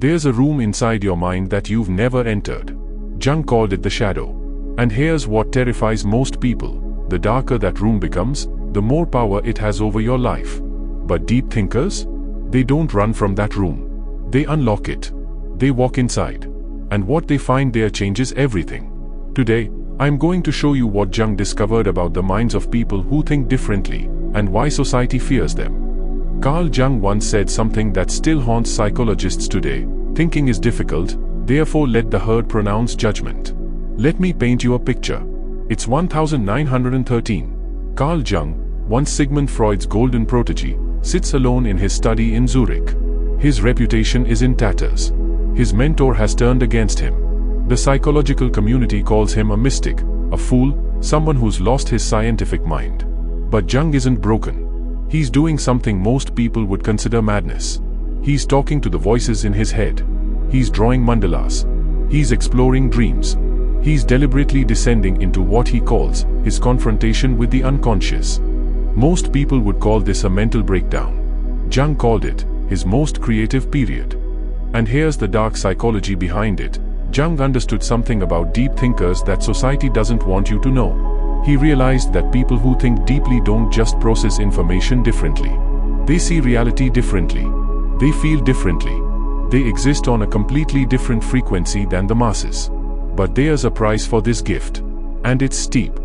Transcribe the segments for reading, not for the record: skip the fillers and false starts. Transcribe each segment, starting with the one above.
There's a room inside your mind that you've never entered. Jung called it the shadow. And here's what terrifies most people. The darker that room becomes, the more power it has over your life. But deep thinkers? They don't run from that room. They unlock it. They walk inside. And what they find there changes everything. Today, I'm going to show you what Jung discovered about the minds of people who think differently, and why society fears them. Carl Jung once said something that still haunts psychologists today: thinking is difficult, therefore let the herd pronounce judgment. Let me paint you a picture. It's 1913. Carl Jung, once Sigmund Freud's golden protege, sits alone in his study in Zurich. His reputation is in tatters. His mentor has turned against him. The psychological community calls him a mystic, a fool, someone who's lost his scientific mind. But Jung isn't broken. He's doing something most people would consider madness. He's talking to the voices in his head. He's drawing mandalas. He's exploring dreams. He's deliberately descending into what he calls his confrontation with the unconscious. Most people would call this a mental breakdown. Jung called it his most creative period. And here's the dark psychology behind it. Jung understood something about deep thinkers that society doesn't want you to know. He realized that people who think deeply don't just process information differently. They see reality differently. They feel differently. They exist on a completely different frequency than the masses. But there's a price for this gift. And it's steep.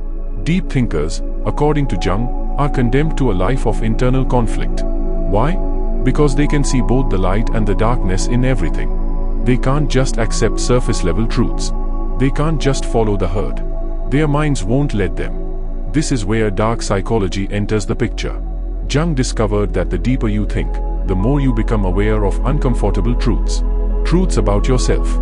Deep thinkers, according to Jung, are condemned to a life of internal conflict. Why? Because they can see both the light and the darkness in everything. They can't just accept surface-level truths. They can't just follow the herd. Their minds won't let them. This is where dark psychology enters the picture. Jung discovered that the deeper you think, the more you become aware of uncomfortable truths. Truths about yourself,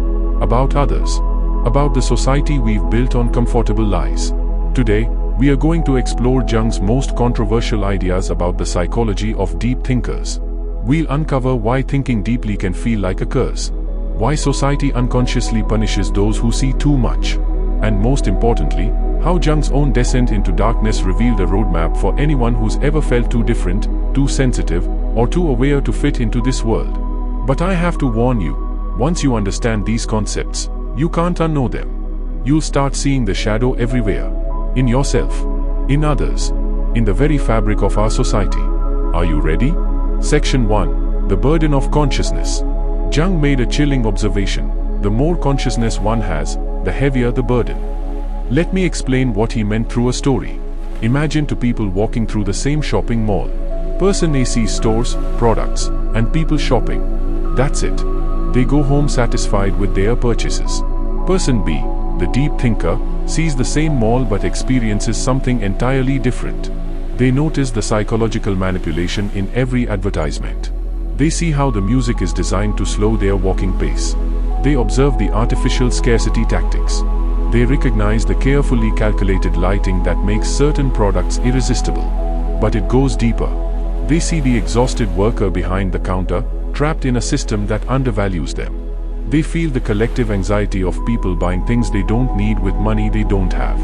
about others, about the society we've built on comfortable lies. Today, we are going to explore Jung's most controversial ideas about the psychology of deep thinkers. We'll uncover why thinking deeply can feel like a curse, why society unconsciously punishes those who see too much, and most importantly, how Jung's own descent into darkness revealed a roadmap for anyone who's ever felt too different, too sensitive, or too aware to fit into this world. But I have to warn you, once you understand these concepts, you can't unknow them. You'll start seeing the shadow everywhere. In yourself, in others, in the very fabric of our society. Are you ready? Section 1. The burden of consciousness. Jung made a chilling observation. The more consciousness one has, the heavier the burden. Let me explain what he meant through a story. Imagine two people walking through the same shopping mall. Person A sees stores, products, and people shopping. That's it. They go home satisfied with their purchases. Person B, the deep thinker, sees the same mall but experiences something entirely different. They notice the psychological manipulation in every advertisement. They see how the music is designed to slow their walking pace. They observe the artificial scarcity tactics. They recognize the carefully calculated lighting that makes certain products irresistible. But it goes deeper. They see the exhausted worker behind the counter, trapped in a system that undervalues them. They feel the collective anxiety of people buying things they don't need with money they don't have.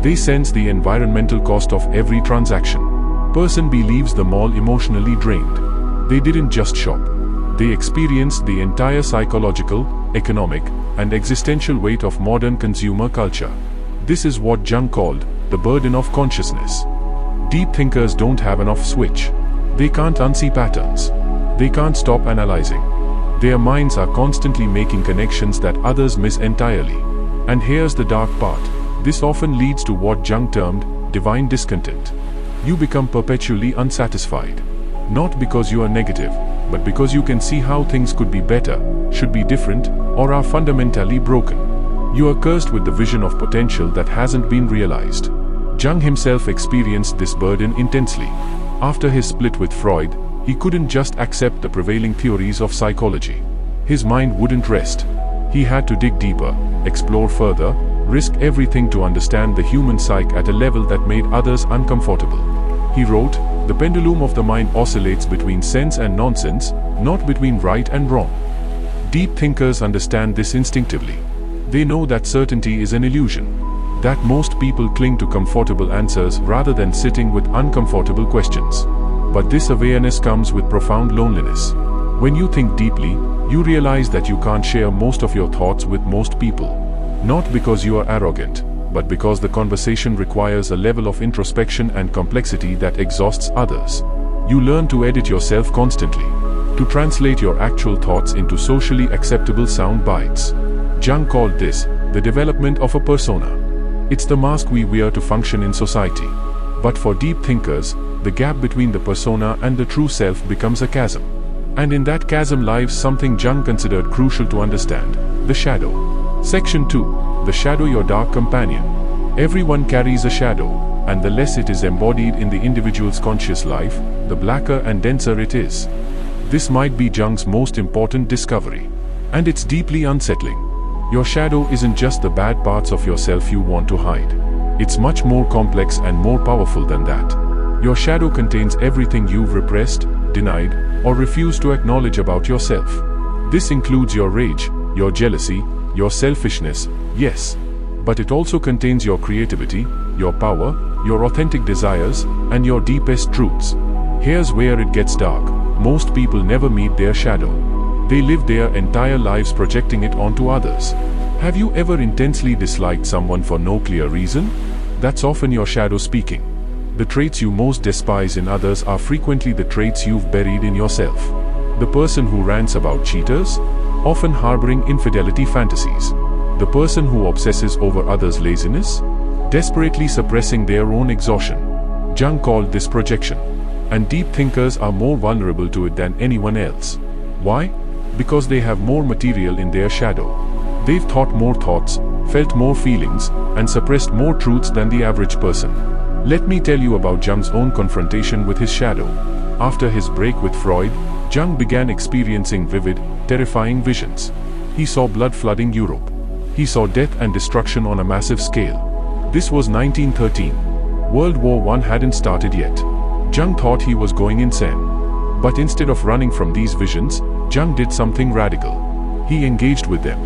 They sense the environmental cost of every transaction. Person B leaves the mall emotionally drained. They didn't just shop. They experienced the entire psychological, economic, and existential weight of modern consumer culture. This is what Jung called the burden of consciousness. Deep thinkers don't have an off switch. They can't unsee patterns. They can't stop analyzing. Their minds are constantly making connections that others miss entirely. And here's the dark part. This often leads to what Jung termed divine discontent. You become perpetually unsatisfied. Not because you are negative, but because you can see how things could be better, should be different, or are fundamentally broken. You are cursed with the vision of potential that hasn't been realized. Jung himself experienced this burden intensely. After his split with Freud, he couldn't just accept the prevailing theories of psychology. His mind wouldn't rest. He had to dig deeper, explore further, risk everything to understand the human psyche at a level that made others uncomfortable. He wrote, "The pendulum of the mind oscillates between sense and nonsense, not between right and wrong." Deep thinkers understand this instinctively. They know that certainty is an illusion, that most people cling to comfortable answers rather than sitting with uncomfortable questions. But this awareness comes with profound loneliness. When you think deeply, you realize that you can't share most of your thoughts with most people. Not because you are arrogant, but because the conversation requires a level of introspection and complexity that exhausts others. You learn to edit yourself constantly, to translate your actual thoughts into socially acceptable sound bites. Jung called this the development of a persona. It's the mask we wear to function in society. But for deep thinkers, the gap between the persona and the true self becomes a chasm. And in that chasm lies something Jung considered crucial to understand: the shadow. Section 2. The shadow, your dark companion. Everyone carries a shadow, and the less it is embodied in the individual's conscious life, the blacker and denser it is. This might be Jung's most important discovery. And it's deeply unsettling. Your shadow isn't just the bad parts of yourself you want to hide. It's much more complex and more powerful than that. Your shadow contains everything you've repressed, denied, or refused to acknowledge about yourself. This includes your rage, your jealousy, your selfishness, yes. But it also contains your creativity, your power, your authentic desires, and your deepest truths. Here's where it gets dark. Most people never meet their shadow. They live their entire lives projecting it onto others. Have you ever intensely disliked someone for no clear reason? That's often your shadow speaking. The traits you most despise in others are frequently the traits you've buried in yourself. The person who rants about cheaters, often harboring infidelity fantasies. The person who obsesses over others' laziness, desperately suppressing their own exhaustion. Jung called this projection. And deep thinkers are more vulnerable to it than anyone else. Why? Because they have more material in their shadow. They've thought more thoughts, felt more feelings, and suppressed more truths than the average person. Let me tell you about Jung's own confrontation with his shadow. After his break with Freud, Jung began experiencing vivid, terrifying visions. He saw blood flooding Europe. He saw death and destruction on a massive scale. This was 1913. World War I hadn't started yet. Jung thought he was going insane. But instead of running from these visions, Jung did something radical. He engaged with them.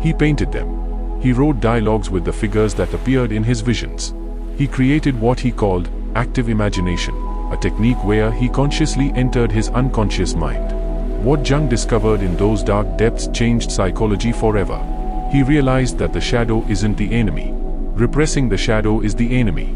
He painted them. He wrote dialogues with the figures that appeared in his visions. He created what he called active imagination, a technique where he consciously entered his unconscious mind. What Jung discovered in those dark depths changed psychology forever. He realized that the shadow isn't the enemy. Repressing the shadow is the enemy.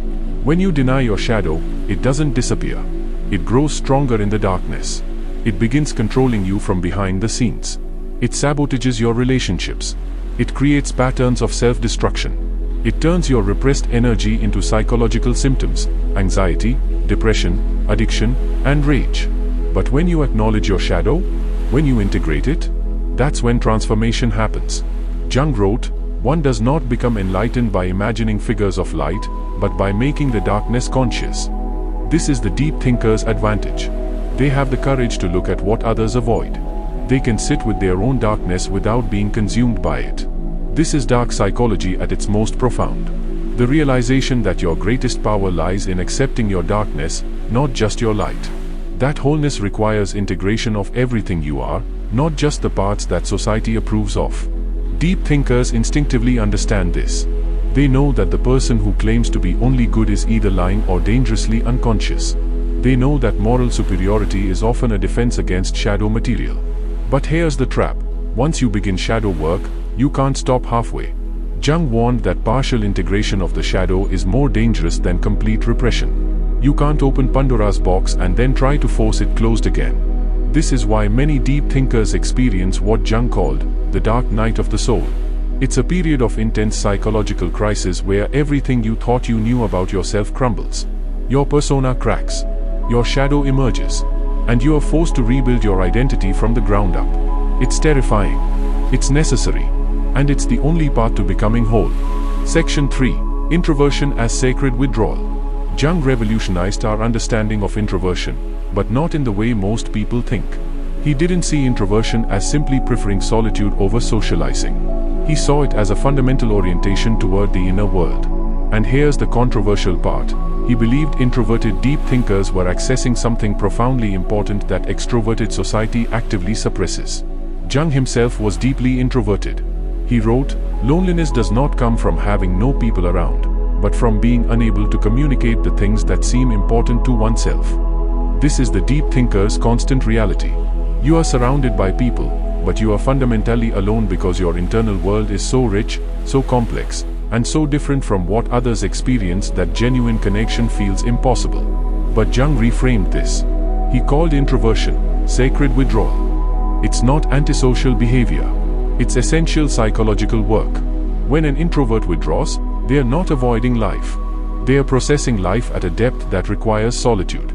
When you deny your shadow, it doesn't disappear. It grows stronger in the darkness. It begins controlling you from behind the scenes. It sabotages your relationships. It creates patterns of self-destruction. It turns your repressed energy into psychological symptoms: anxiety, depression, addiction, and rage. But when you acknowledge your shadow, when you integrate it, that's when transformation happens. Jung wrote, "One does not become enlightened by imagining figures of light, but by making the darkness conscious." This is the deep thinker's advantage. They have the courage to look at what others avoid. They can sit with their own darkness without being consumed by it. This is dark psychology at its most profound. The realization that your greatest power lies in accepting your darkness, not just your light. That wholeness requires integration of everything you are, not just the parts that society approves of. Deep thinkers instinctively understand this. They know that the person who claims to be only good is either lying or dangerously unconscious. They know that moral superiority is often a defense against shadow material. But here's the trap. Once you begin shadow work, you can't stop halfway. Jung warned that partial integration of the shadow is more dangerous than complete repression. You can't open Pandora's box and then try to force it closed again. This is why many deep thinkers experience what Jung called the dark night of the soul. It's a period of intense psychological crisis where everything you thought you knew about yourself crumbles. Your persona cracks. Your shadow emerges. And you are forced to rebuild your identity from the ground up. It's terrifying. It's necessary. And it's the only path to becoming whole. Section 3. Introversion as sacred withdrawal. Jung revolutionized our understanding of introversion, but not in the way most people think. He didn't see introversion as simply preferring solitude over socializing. He saw it as a fundamental orientation toward the inner world. And here's the controversial part. He believed introverted deep thinkers were accessing something profoundly important that extroverted society actively suppresses. Jung himself was deeply introverted. He wrote, "Loneliness does not come from having no people around, but from being unable to communicate the things that seem important to oneself." This is the deep thinker's constant reality. You are surrounded by people, but you are fundamentally alone because your internal world is so rich, so complex, and so different from what others experience that genuine connection feels impossible. But Jung reframed this. He called introversion sacred withdrawal. It's not antisocial behavior. It's essential psychological work. When an introvert withdraws, they are not avoiding life. They are processing life at a depth that requires solitude.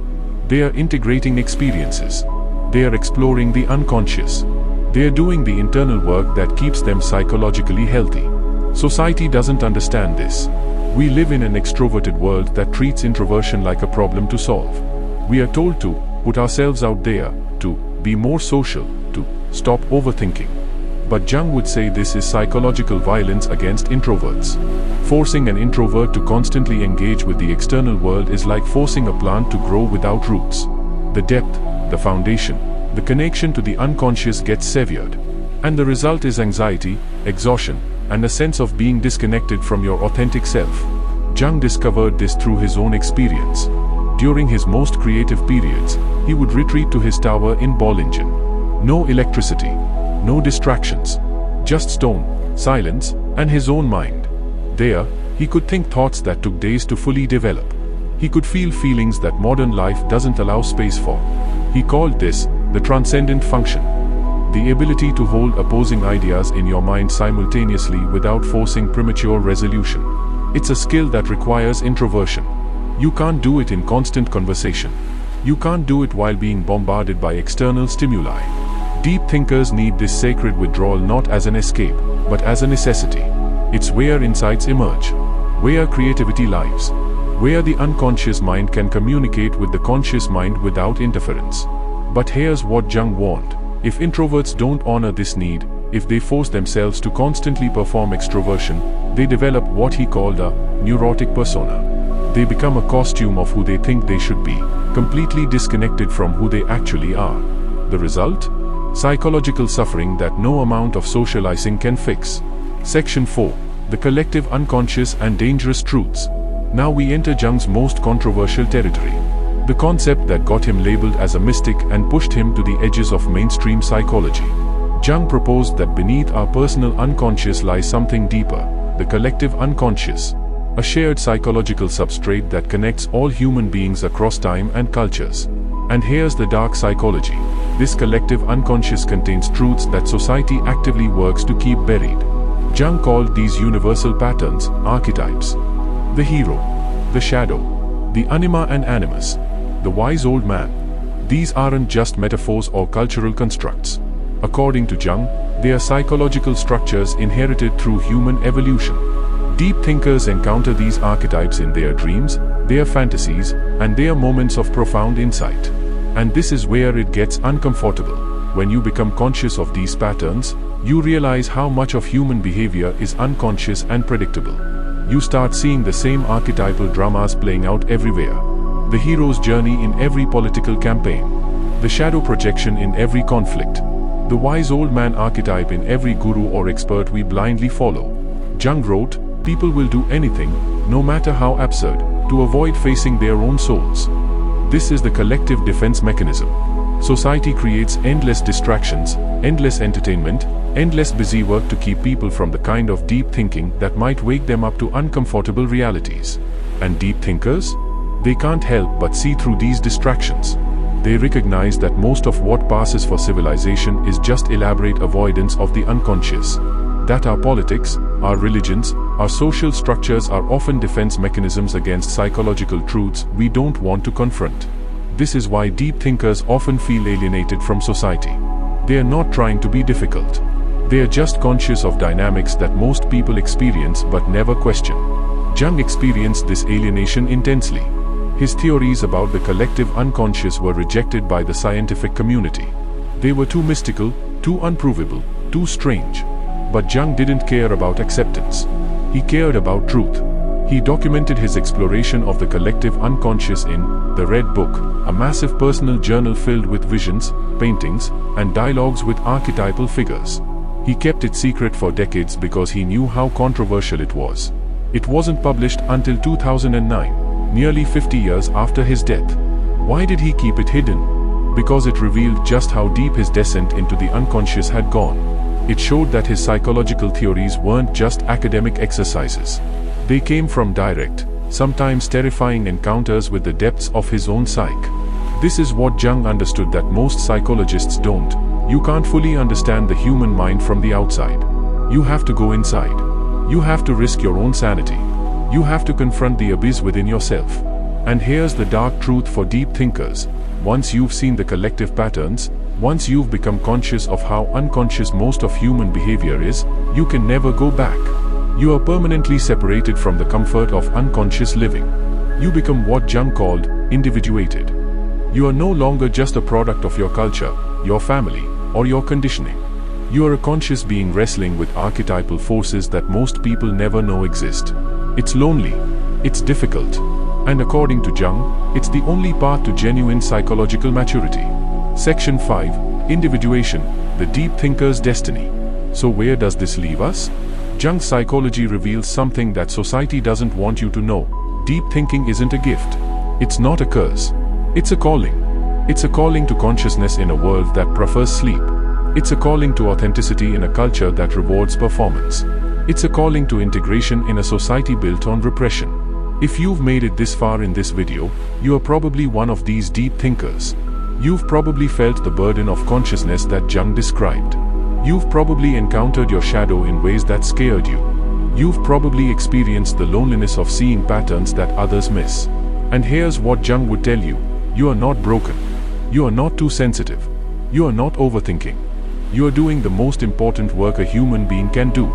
They are integrating experiences. They are exploring the unconscious. They are doing the internal work that keeps them psychologically healthy. Society doesn't understand this. We live in an extroverted world that treats introversion like a problem to solve. We are told to put ourselves out there, to be more social, to stop overthinking. But Jung would say this is psychological violence against introverts. Forcing an introvert to constantly engage with the external world is like forcing a plant to grow without roots. The depth, the foundation, the connection to the unconscious gets severed. And the result is anxiety, exhaustion, and a sense of being disconnected from your authentic self. Jung discovered this through his own experience. During his most creative periods, he would retreat to his tower in Bollingen. No electricity, no distractions, just stone, silence, and his own mind. There, he could think thoughts that took days to fully develop. He could feel feelings that modern life doesn't allow space for. He called this the transcendent function. The ability to hold opposing ideas in your mind simultaneously without forcing premature resolution. It's a skill that requires introversion. You can't do it in constant conversation. You can't do it while being bombarded by external stimuli. Deep thinkers need this sacred withdrawal not as an escape, but as a necessity. It's where insights emerge, where creativity lives, where the unconscious mind can communicate with the conscious mind without interference. But here's what Jung warned. If introverts don't honor this need, if they force themselves to constantly perform extroversion, they develop what he called a neurotic persona. They become a costume of who they think they should be, completely disconnected from who they actually are. The result? Psychological suffering that no amount of socializing can fix. Section 4. The collective unconscious and dangerous truths. Now we enter Jung's most controversial territory. The concept that got him labeled as a mystic and pushed him to the edges of mainstream psychology. Jung proposed that beneath our personal unconscious lies something deeper, the collective unconscious, a shared psychological substrate that connects all human beings across time and cultures. And here's the dark psychology. This collective unconscious contains truths that society actively works to keep buried. Jung called these universal patterns archetypes. The hero, the shadow, the anima and animus, the wise old man. These aren't just metaphors or cultural constructs. According to Jung, they are psychological structures inherited through human evolution. Deep thinkers encounter these archetypes in their dreams, their fantasies, and their moments of profound insight. And this is where it gets uncomfortable. When you become conscious of these patterns, you realize how much of human behavior is unconscious and predictable. You start seeing the same archetypal dramas playing out everywhere. The hero's journey in every political campaign. The shadow projection in every conflict. The wise old man archetype in every guru or expert we blindly follow. Jung wrote, people will do anything, no matter how absurd, to avoid facing their own souls. This is the collective defense mechanism. Society creates endless distractions, endless entertainment, endless busy work to keep people from the kind of deep thinking that might wake them up to uncomfortable realities. And deep thinkers? They can't help but see through these distractions. They recognize that most of what passes for civilization is just elaborate avoidance of the unconscious. That our politics, our religions, our social structures are often defense mechanisms against psychological truths we don't want to confront. This is why deep thinkers often feel alienated from society. They are not trying to be difficult. They are just conscious of dynamics that most people experience but never question. Jung experienced this alienation intensely. His theories about the collective unconscious were rejected by the scientific community. They were too mystical, too unprovable, too strange. But Jung didn't care about acceptance. He cared about truth. He documented his exploration of the collective unconscious in The Red Book, a massive personal journal filled with visions, paintings, and dialogues with archetypal figures. He kept it secret for decades because he knew how controversial it was. It wasn't published until 2009, nearly 50 years after his death. Why did he keep it hidden? because it revealed just how deep his descent into the unconscious had gone. It showed that his psychological theories weren't just academic exercises. They came from direct, sometimes terrifying encounters with the depths of his own psyche. This is what Jung understood that most psychologists don't. You can't fully understand the human mind from the outside. You have to go inside. You have to risk your own sanity. You have to confront the abyss within yourself. And here's the dark truth for deep thinkers. Once you've seen the collective patterns, once you've become conscious of how unconscious most of human behavior is, you can never go back. You are permanently separated from the comfort of unconscious living. You become what Jung called individuated. You are no longer just a product of your culture, your family, or your conditioning. You are a conscious being wrestling with archetypal forces that most people never know exist. It's lonely. It's difficult. And according to Jung, it's the only path to genuine psychological maturity. Section 5. Individuation, the deep thinker's destiny. So where does this leave us? Jung's psychology reveals something that society doesn't want you to know. Deep thinking isn't a gift. It's not a curse. It's a calling. It's a calling to consciousness in a world that prefers sleep. It's a calling to authenticity in a culture that rewards performance. It's a calling to integration in a society built on repression. If you've made it this far in this video, you are probably one of these deep thinkers. You've probably felt the burden of consciousness that Jung described. You've probably encountered your shadow in ways that scared you. You've probably experienced the loneliness of seeing patterns that others miss. And here's what Jung would tell you. You are not broken. You are not too sensitive. You are not overthinking. You are doing the most important work a human being can do.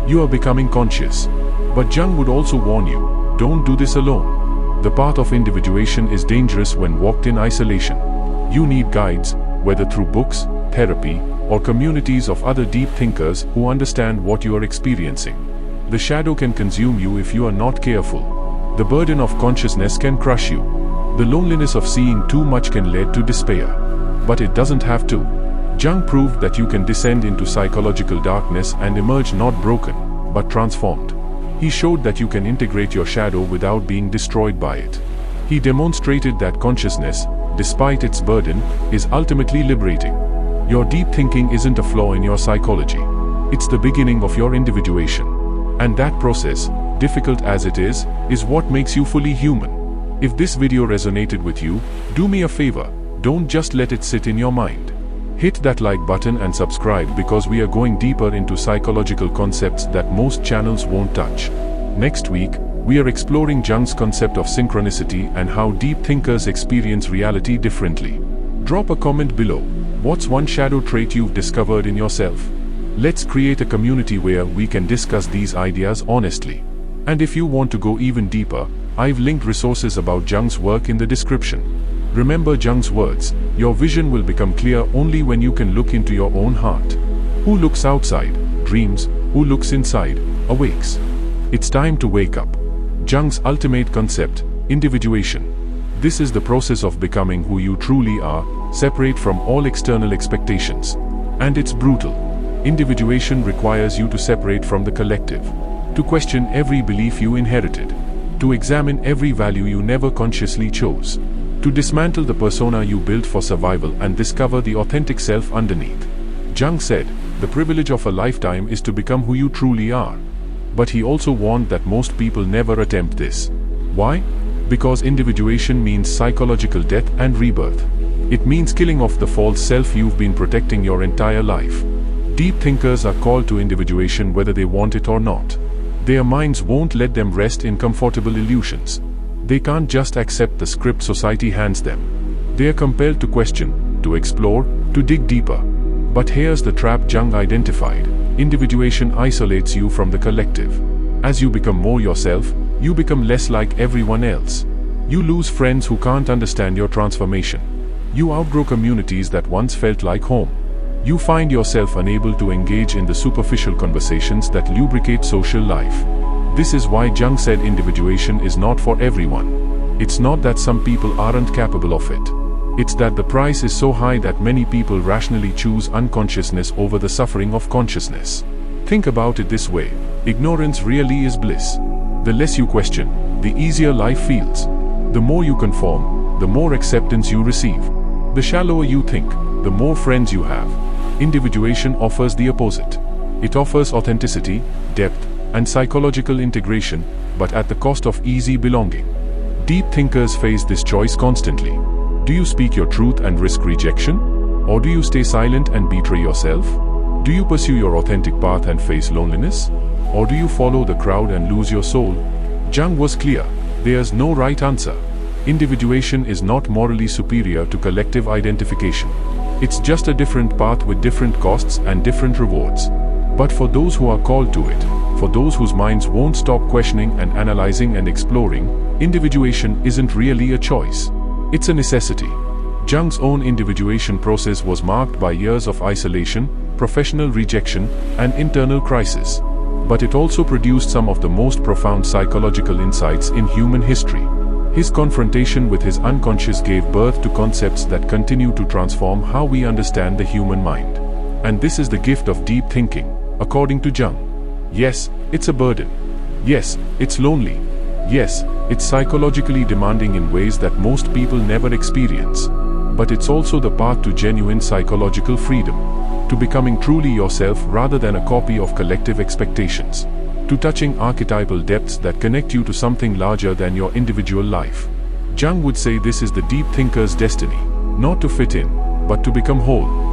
You are becoming conscious. But Jung would also warn you, don't do this alone. The path of individuation is dangerous when walked in isolation. You need guides, whether through books, therapy, or communities of other deep thinkers who understand what you are experiencing. The shadow can consume you if you are not careful. The burden of consciousness can crush you. The loneliness of seeing too much can lead to despair. But it doesn't have to. Jung proved that you can descend into psychological darkness and emerge not broken, but transformed. He showed that you can integrate your shadow without being destroyed by it. He demonstrated that consciousness, despite its burden, is ultimately liberating. Your deep thinking isn't a flaw in your psychology. It's the beginning of your individuation. And that process, difficult as it is what makes you fully human. If this video resonated with you, do me a favor, don't just let it sit in your mind. Hit that like button and subscribe because we are going deeper into psychological concepts that most channels won't touch. Next week, we are exploring Jung's concept of synchronicity and how deep thinkers experience reality differently. Drop a comment below. What's one shadow trait you've discovered in yourself? Let's create a community where we can discuss these ideas honestly. And if you want to go even deeper, I've linked resources about Jung's work in the description. Remember Jung's words, your vision will become clear only when you can look into your own heart. Who looks outside, dreams. Who looks inside, awakes. It's time to wake up. Jung's ultimate concept, individuation. This is the process of becoming who you truly are, separate from all external expectations. And it's brutal. Individuation requires you to separate from the collective, to question every belief you inherited, to examine every value you never consciously chose, to dismantle the persona you built for survival and discover the authentic self underneath. Jung said, the privilege of a lifetime is to become who you truly are. But he also warned that most people never attempt this. Why? Because individuation means psychological death and rebirth. It means killing off the false self you've been protecting your entire life. Deep thinkers are called to individuation whether they want it or not. Their minds won't let them rest in comfortable illusions. They can't just accept the script society hands them. They are compelled to question, to explore, to dig deeper. But here's the trap Jung identified. Individuation isolates you from the collective. As you become more yourself, you become less like everyone else. You lose friends who can't understand your transformation. You outgrow communities that once felt like home. You find yourself unable to engage in the superficial conversations that lubricate social life. This is why Jung said individuation is not for everyone. It's not that some people aren't capable of it. It's that the price is so high that many people rationally choose unconsciousness over the suffering of consciousness. Think about it this way. Ignorance really is bliss. The less you question, the easier life feels. The more you conform, the more acceptance you receive. The shallower you think, the more friends you have. Individuation offers the opposite. It offers authenticity, depth, and psychological integration, but at the cost of easy belonging. Deep thinkers face this choice constantly. Do you speak your truth and risk rejection? Or do you stay silent and betray yourself? Do you pursue your authentic path and face loneliness? Or do you follow the crowd and lose your soul? Jung was clear. There's no right answer. Individuation is not morally superior to collective identification. It's just a different path with different costs and different rewards. But for those who are called to it, for those whose minds won't stop questioning and analyzing and exploring, individuation isn't really a choice. It's a necessity. Jung's own individuation process was marked by years of isolation, professional rejection, and internal crisis. But it also produced some of the most profound psychological insights in human history. His confrontation with his unconscious gave birth to concepts that continue to transform how we understand the human mind. And this is the gift of deep thinking, according to Jung. Yes, it's a burden. Yes, it's lonely. Yes, it's psychologically demanding in ways that most people never experience. But it's also the path to genuine psychological freedom, to becoming truly yourself rather than a copy of collective expectations, to touching archetypal depths that connect you to something larger than your individual life. Jung would say this is the deep thinker's destiny, not to fit in, but to become whole.